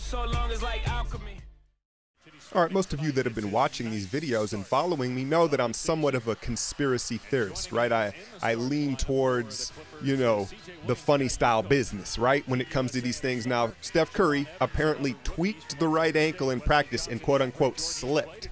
so long as like alchemy. All right, most of you that have been watching these videos and following me know that I'm somewhat of a conspiracy theorist, right? I lean towards, the funny style business, right? When it comes to these things. Now, Steph Curry apparently tweaked the right ankle in practice and quote unquote slipped.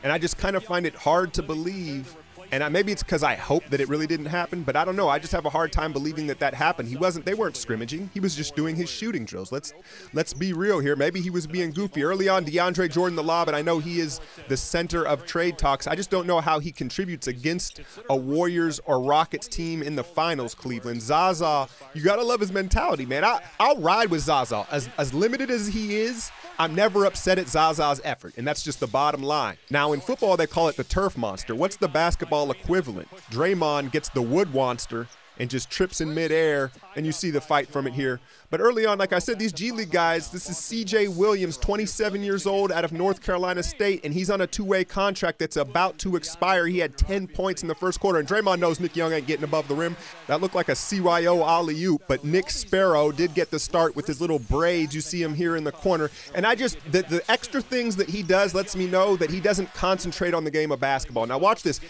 And I just kind of find it hard to believe. And maybe it's because I hope that it really didn't happen, but I don't know. I just have a hard time believing that that happened. They weren't scrimmaging. He was just doing his shooting drills. Let's be real here. Maybe he was being goofy. Early on, DeAndre Jordan the lob, and I know he is the center of trade talks. I just don't know how he contributes against a Warriors or Rockets team in the finals, Cleveland. Zaza, you got to love his mentality, man. I'll ride with Zaza. As limited as he is, I'm never upset at Zaza's effort, and that's just the bottom line. Now, in football, they call it the turf monster. What's the basketball equivalent? Draymond gets the wood monster and just trips in midair, and you see the fight from it here. But early on, like I said, these G League guys, this is CJ Williams, 27 years old, out of North Carolina State, and he's on a two-way contract that's about to expire. He had 10 points in the first quarter, and Draymond knows Nick Young ain't getting above the rim. That looked like a CYO alley-oop, but Nick Sparrow did get the start with his little braids. You see him here in the corner. And the extra things that he does lets me know that he doesn't concentrate on the game of basketball. Now watch this.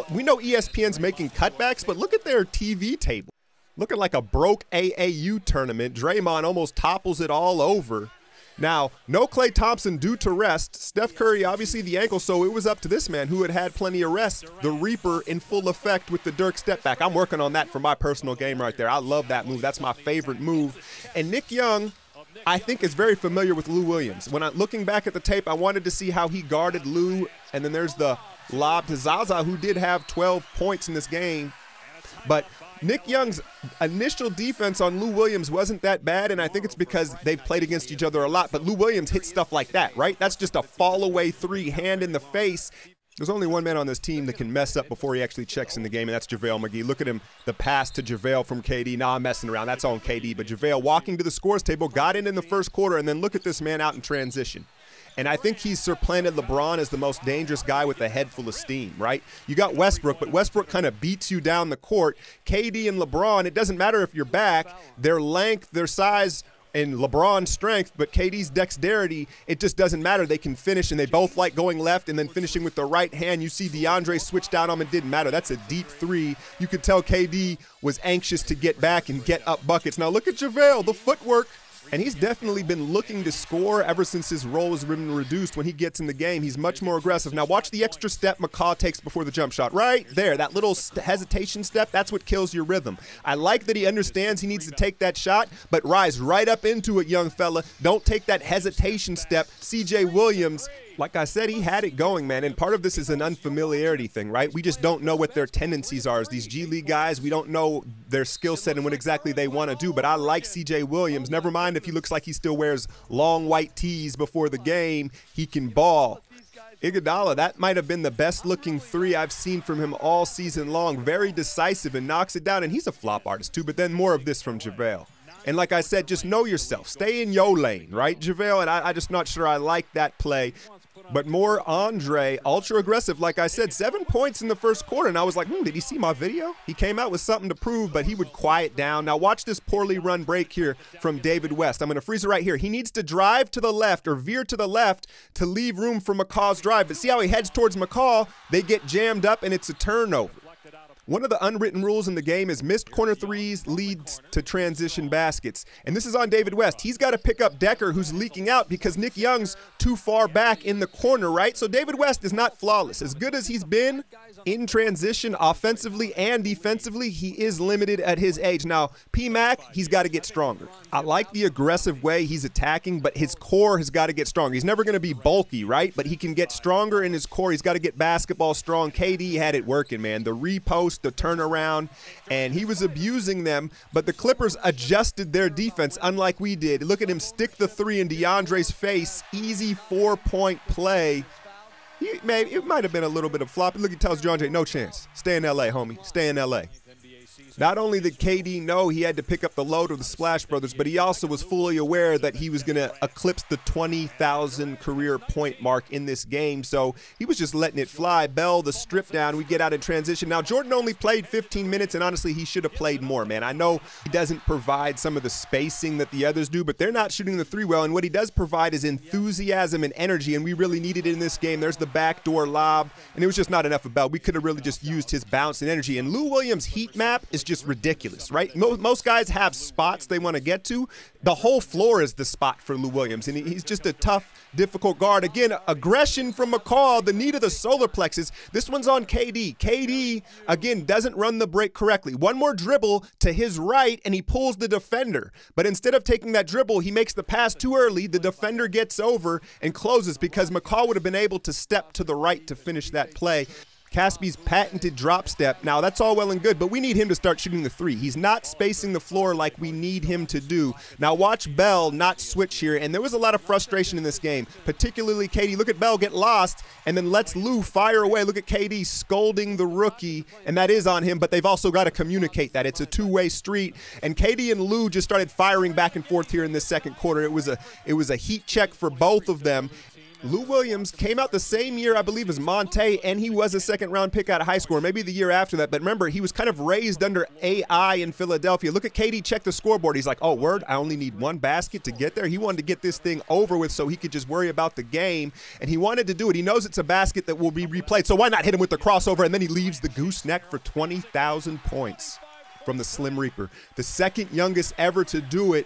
We know ESPN's making cutbacks, but look at their TV table. Looking like a broke AAU tournament. Draymond almost topples it all over. Now, no Klay Thompson due to rest. Steph Curry, obviously the ankle, so it was up to this man who had plenty of rest. The Reaper in full effect with the Dirk step back. I'm working on that for my personal game right there. I love that move. That's my favorite move. And Nick Young, I think, is very familiar with Lou Williams. When I'm looking back at the tape, I wanted to see how he guarded Lou. And then there's the lob to Zaza, who did have 12 points in this game. But Nick Young's initial defense on Lou Williams wasn't that bad, and I think it's because they've played against each other a lot. But Lou Williams hits stuff like that, right? That's just a fall-away three, hand in the face. There's only one man on this team that can mess up before he actually checks in the game, and that's JaVale McGee. Look at him, the pass to JaVale from KD. Nah, I'm messing around. That's on KD. But JaVale walking to the scores table, got in the first quarter, and then look at this man out in transition. And I think he's supplanted LeBron as the most dangerous guy with a head full of steam, right? You got Westbrook, but Westbrook kind of beats you down the court. KD and LeBron, it doesn't matter if you're back. Their length, their size, and LeBron's strength, but KD's dexterity, it just doesn't matter. They can finish, and they both like going left and then finishing with the right hand. You see DeAndre switched out on him. It didn't matter. That's a deep three. You could tell KD was anxious to get back and get up buckets. Now look at JaVale, the footwork. And he's definitely been looking to score ever since his role has been reduced. When he gets in the game, he's much more aggressive. Now watch the extra step McCaw takes before the jump shot. Right there, that little hesitation step, that's what kills your rhythm. I like that he understands he needs to take that shot, but rise right up into it, young fella. Don't take that hesitation step. CJ Williams, like I said, he had it going, man. And part of this is an unfamiliarity thing, right? We just don't know what their tendencies are as these G League guys. We don't know their skill set and what exactly they want to do. But I like CJ Williams. Never mind if he looks like he still wears long white tees before the game. He can ball. Iguodala, that might have been the best looking three I've seen from him all season long. Very decisive and knocks it down. And he's a flop artist too, but then more of this from JaVale. And like I said, just know yourself. Stay in your lane, right, JaVale? And I'm just not sure I like that play. But more Andre, ultra aggressive, like I said, 7 points in the first quarter. And I was like, did he see my video? He came out with something to prove, but he would quiet down. Now watch this poorly run break here from David West. I'm going to freeze it right here. He needs to drive to the left or veer to the left to leave room for McCaw's drive. But see how he heads towards McCaw? They get jammed up, and it's a turnover. One of the unwritten rules in the game is missed corner threes leads to transition baskets. And this is on David West. He's got to pick up Decker, who's leaking out because Nick Young's too far back in the corner, right? So David West is not flawless. As good as he's been in transition offensively and defensively, he is limited at his age. Now, P-Mac, he's got to get stronger. I like the aggressive way he's attacking, but his core has got to get stronger. He's never going to be bulky, right? But he can get stronger in his core. He's got to get basketball strong. KD had it working, man. The repost, the turnaround, and he was abusing them, but the Clippers adjusted their defense unlike we did. Look at him stick the three in DeAndre's face. Easy 4-point play. It might have been a little bit of flopping. Look, he tells DeAndre, no chance. Stay in L.A., homie. Stay in L.A. Not only did KD know he had to pick up the load of the Splash Brothers, but he also was fully aware that he was going to eclipse the 20,000 career point mark in this game. So he was just letting it fly. Bell, the strip down, we get out in transition. Now, Jordan only played 15 minutes, and honestly, he should have played more, man. I know he doesn't provide some of the spacing that the others do, but they're not shooting the three well, and what he does provide is enthusiasm and energy, and we really needed it in this game. There's the backdoor lob, and it was just not enough of Bell. We could have really just used his bounce and energy, and Lou Williams' heat map is just ridiculous, right? Most guys have spots they want to get to. The whole floor is the spot for Lou Williams, and he's just a tough, difficult guard. Again, aggression from McCall, the knee to the solar plexus. This one's on KD. KD, again, doesn't run the break correctly. One more dribble to his right, and he pulls the defender. But instead of taking that dribble, he makes the pass too early. The defender gets over and closes because McCall would have been able to step to the right to finish that play. Casspe's patented drop step. Now, that's all well and good, but we need him to start shooting the three. He's not spacing the floor like we need him to do. Now, watch Bell not switch here, and there was a lot of frustration in this game, particularly KD. Look at Bell get lost and then lets Lou fire away. Look at KD scolding the rookie, and that is on him, but they've also got to communicate that. It's a two-way street, and KD and Lou just started firing back and forth here in this second quarter. It was a heat check for both of them. Lou Williams came out the same year, I believe, as Monte, and he was a second-round pick out of high school, or maybe the year after that. But remember, he was kind of raised under AI in Philadelphia. Look at KD check the scoreboard. He's like, oh, word, I only need one basket to get there. He wanted to get this thing over with so he could just worry about the game, and he wanted to do it. He knows it's a basket that will be replayed, so why not hit him with the crossover? And then he leaves the gooseneck for 20,000 points from the Slim Reaper, the second youngest ever to do it,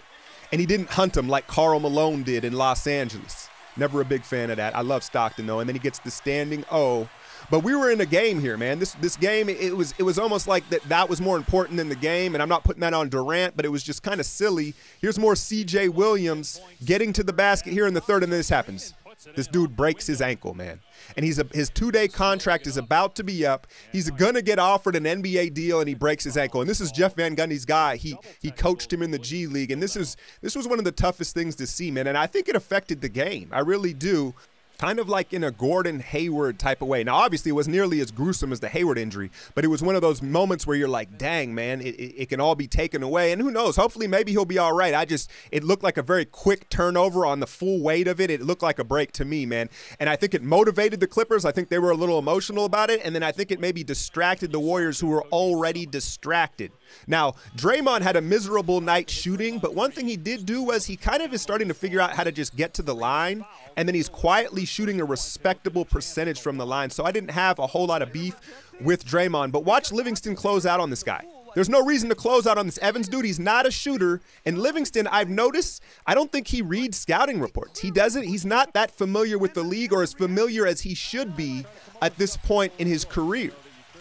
and he didn't hunt him like Karl Malone did in Los Angeles. Never a big fan of that. I love Stockton, though. And then he gets the standing O. But we were in a game here, man. This game, it was almost like that was more important than the game. And I'm not putting that on Durant, but it was just kind of silly. Here's more C.J. Williams getting to the basket here in the third, and then this happens. This dude breaks his ankle, man. And his two-day contract is about to be up. He's going to get offered an NBA deal, and he breaks his ankle. And this is Jeff Van Gundy's guy. He coached him in the G League, and this was one of the toughest things to see, man. And I think it affected the game. I really do. Kind of like in a Gordon Hayward type of way. Now, obviously, it was nearly as gruesome as the Hayward injury, but it was one of those moments where you're like, dang, man, it can all be taken away. And who knows? Hopefully, maybe he'll be all right. It looked like a very quick turnover on the full weight of it. It looked like a break to me, man. And I think it motivated the Clippers. I think they were a little emotional about it. And then I think it maybe distracted the Warriors, who were already distracted. Now, Draymond had a miserable night shooting, but one thing he did do was he kind of is starting to figure out how to just get to the line, and then he's quietly shooting a respectable percentage from the line. So I didn't have a whole lot of beef with Draymond, but watch Livingston close out on this guy. There's no reason to close out on this Evans dude. He's not a shooter. And Livingston, I've noticed, I don't think he reads scouting reports. He's not that familiar with the league, or as familiar as he should be at this point in his career.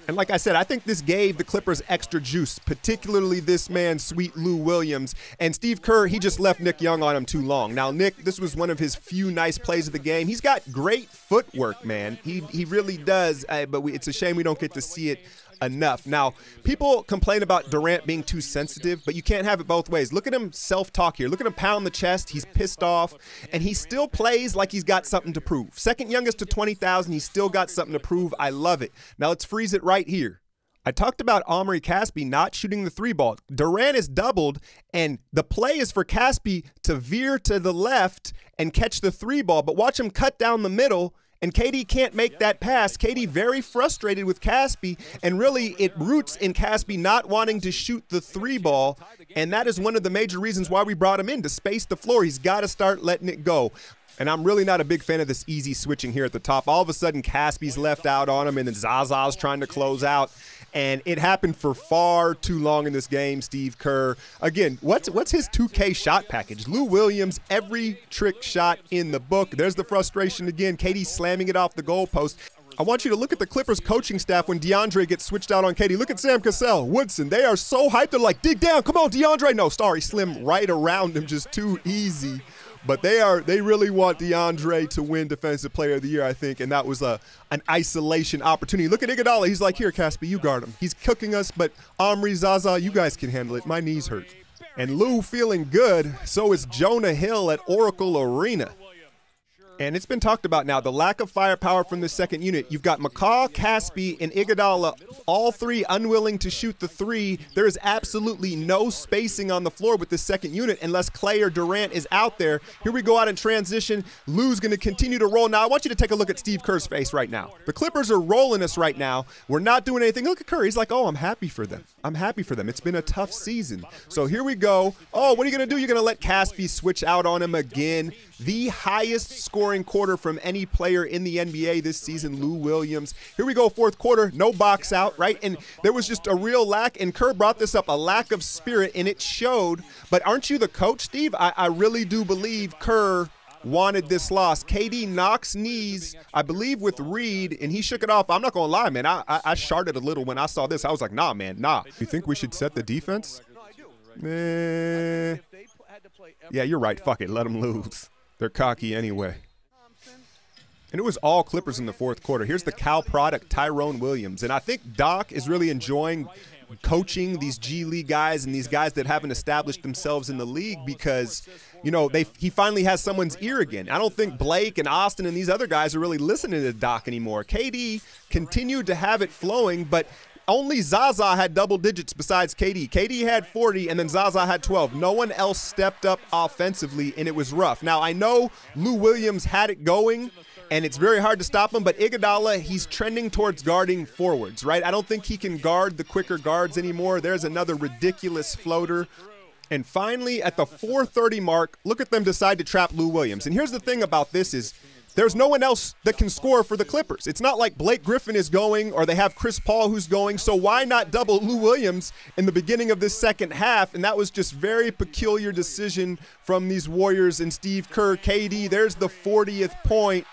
And like I said, I think this gave the Clippers extra juice, particularly this man, sweet Lou Williams. And Steve Kerr, he just left Nick Young on him too long. Now, Nick, this was one of his few nice plays of the game. He's got great footwork, man. He really does, but it's a shame we don't get to see it enough. Now, people complain about Durant being too sensitive, but you can't have it both ways. Look at him self-talk here. Look at him pound the chest. He's pissed off, and he still plays like he's got something to prove. Second youngest to 20,000, he's still got something to prove. I love it. Now, let's freeze it right here. I talked about Omri Caspi not shooting the three ball. Durant is doubled, and the play is for Caspi to veer to the left and catch the three ball, but watch him cut down the middle, and KD can't make that pass. KD very frustrated with Caspi, and really it roots in Caspi not wanting to shoot the three ball, and that is one of the major reasons why we brought him in, to space the floor. He's got to start letting it go. And I'm really not a big fan of this easy switching here at the top. All of a sudden, Caspi's left out on him, and then Zaza's trying to close out. And it happened for far too long in this game, Steve Kerr. Again, what's his 2K shot package? Lou Williams, every trick shot in the book. There's the frustration again. KD slamming it off the goalpost. I want you to look at the Clippers coaching staff when DeAndre gets switched out on KD. Look at Sam Cassell, Woodson. They are so hyped. They're like, dig down. Come on, DeAndre. No, sorry, Slim right around him, just too easy. But they really want DeAndre to win Defensive Player of the Year, I think, and that was an isolation opportunity. Look at Iguodala. He's like, here, Caspi, you guard him. He's cooking us, but Omri, Zaza, you guys can handle it. My knees hurt. And Lou feeling good, so is Jonah Hill at Oracle Arena. And it's been talked about now, the lack of firepower from the second unit. You've got McCaw, Caspi, and Iguodala, all three unwilling to shoot the three. There is absolutely no spacing on the floor with the second unit unless Clay or Durant is out there. Here we go out in transition. Lou's going to continue to roll. Now, I want you to take a look at Steve Kerr's face right now. The Clippers are rolling us right now. We're not doing anything. Look at Kerr. He's like, oh, I'm happy for them. I'm happy for them. It's been a tough season. So here we go. Oh, what are you going to do? You're going to let Caspi switch out on him again. The highest scoring quarter from any player in the NBA this season, Lou Williams. Here we go, fourth quarter, no box out, right? And there was just a real lack, and Kerr brought this up, a lack of spirit, and it showed. But aren't you the coach, Steve? I really do believe Kerr wanted this loss. KD knocks knees, I believe, with Reed, and he shook it off. I'm not going to lie, man. I sharted a little when I saw this. I was like, nah, man, nah. You think we should set the defense? Yeah, you're right. Fuck it. Let them lose. They're cocky anyway. And it was all Clippers in the fourth quarter. Here's the Cal product, Tyrone Williams. And I think Doc is really enjoying coaching these G League guys and these guys that haven't established themselves in the league because, you know, he finally has someone's ear again. I don't think Blake and Austin and these other guys are really listening to Doc anymore. KD continued to have it flowing, but only Zaza had double digits besides KD. KD had 40, and then Zaza had 12. No one else stepped up offensively, and it was rough. Now, I know Lou Williams had it going, and it's very hard to stop him, but Iguodala, he's trending towards guarding forwards, right? I don't think he can guard the quicker guards anymore. There's another ridiculous floater. And finally, at the 4:30 mark, look at them decide to trap Lou Williams. And here's the thing about this is, there's no one else that can score for the Clippers. It's not like Blake Griffin is going or they have Chris Paul who's going. So why not double Lou Williams in the beginning of this second half? And that was just very peculiar decision from these Warriors and Steve Kerr. KD, there's the 40th point.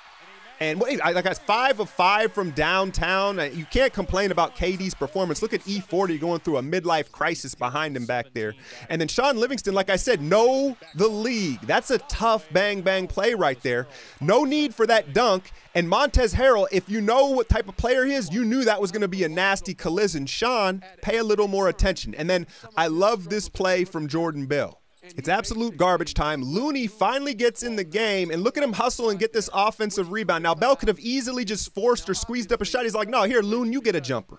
And like I 5 of 5 from downtown. You can't complain about KD's performance. Look at E40 going through a midlife crisis behind him back there. And then Sean Livingston, like I said, know the league. That's a tough bang-bang play right there. No need for that dunk. And Montez Harrell, if you know what type of player he is, you knew that was going to be a nasty collision. Sean, pay a little more attention. And then I love this play from Jordan Bell. It's absolute garbage time. Looney finally gets in the game, and look at him hustle and get this offensive rebound. Now, Bell could have easily just forced or squeezed up a shot. He's like, no, here, Loon, you get a jumper.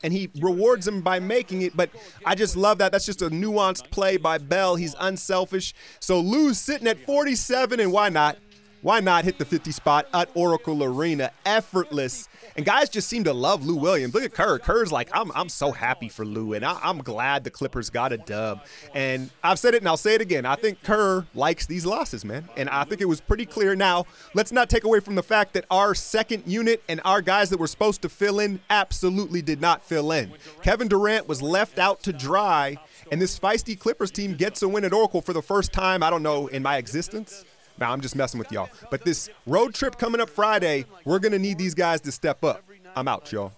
And he rewards him by making it, but I just love that. That's just a nuanced play by Bell. He's unselfish. So Lou's sitting at 47, and why not? Why not hit the 50 spot at Oracle Arena? Effortless. And guys just seem to love Lou Williams. Look at Kerr. Kerr's like, I'm so happy for Lou, and I'm glad the Clippers got a dub. And I've said it, and I'll say it again. I think Kerr likes these losses, man. And I think it was pretty clear. Now, let's not take away from the fact that our second unit and our guys that were supposed to fill in absolutely did not fill in. Kevin Durant was left out to dry, and this feisty Clippers team gets a win at Oracle for the first time, I don't know, in my existence. Now, I'm just messing with y'all. But this road trip coming up Friday, we're going to need these guys to step up. I'm out, y'all.